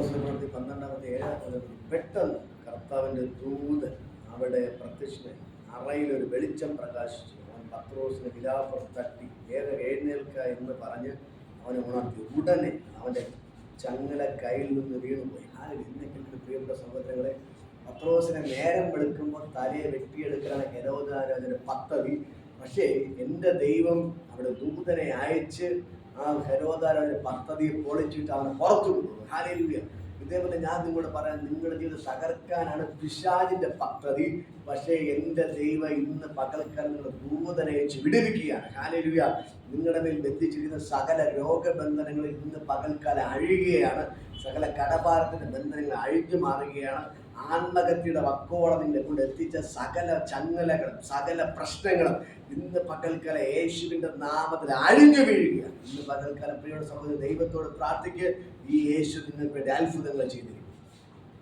അപ്പോസ്തലപ്രവൃത്തി 12:7 പെട്ടെന്ന് കർത്താവിൻ്റെ ദൂതൻ അവിടെ പ്രത്യക്ഷനായി. അറയിലൊരു വെളിച്ചം പ്രകാശിച്ചു. അവൻ പത്രോസിനെ വിലാപം തട്ടി വേഗം എഴുന്നേൽക്ക എന്ന് പറഞ്ഞ് അവനെ ഉണർത്തി. ഉടനെ അവൻ്റെ ചങ്ങല കയ്യിൽ നിന്ന് വീണുപോയി. ഇന്നൊക്കെ പ്രിയപ്പെട്ട സഹോദരങ്ങളെ, പത്രോസിനെ നേരം വെളുക്കുമ്പോൾ തലയെ വെട്ടിയെടുക്കാനാണ് ഹെരോദാരാജന്റെ പദ്ധതി. പക്ഷേ എൻ്റെ ദൈവം അവിടെ ദൂതനെ അയച്ച് ആ ഹെരോദാരാജന്റെ പദ്ധതിയെ പൊളിച്ചിട്ട് അവനെ പുറത്തു കൊണ്ടുപോകും. ഹല്ലേലൂയ. ഇതേപോലെ ഞാൻ നിങ്ങളോട് പറയാൻ, നിങ്ങളുടെ ജീവിതം തകർക്കാനാണ് പിശാചിന്റെ പദ്ധതി. പക്ഷേ എൻ്റെ ദൈവം ഇന്ന് പകൽക്കാലം നിങ്ങളുടെ ദൂതനെ അയച്ച് വിടുവിക്കുകയാണ്. ഹല്ലേലൂയ. നിങ്ങളുടെ മേൽ ബന്ധിച്ചിരിക്കുന്ന സകല രോഗബന്ധനങ്ങൾ ഇന്ന് പകൽക്കാലം അഴിയുകയാണ്. സകല കടഭാരത്തിന്റെ ബന്ധനങ്ങൾ അഴിഞ്ഞു മാറുകയാണ്. ആത്മഹത്യയുടെ വക്കോളം നിങ്ങളെ കൊണ്ട് എത്തിച്ച സകല ചങ്ങലകളും സകല പ്രശ്നങ്ങളും ഇന്ന് പകൽക്കാലം യേശുവിന്റെ നാമത്തിൽ അഴിഞ്ഞു വീഴുക. ഇന്ന് പകൽക്കാലം പ്രിയപ്പെട്ട സഹോദരൻ, ദൈവത്തോട് പ്രാർത്ഥിക്കുക. ഈ യേശു നിങ്ങൾക്ക് വേണ്ടി അത്ഭുതങ്ങൾ ചെയ്തിരിക്കും.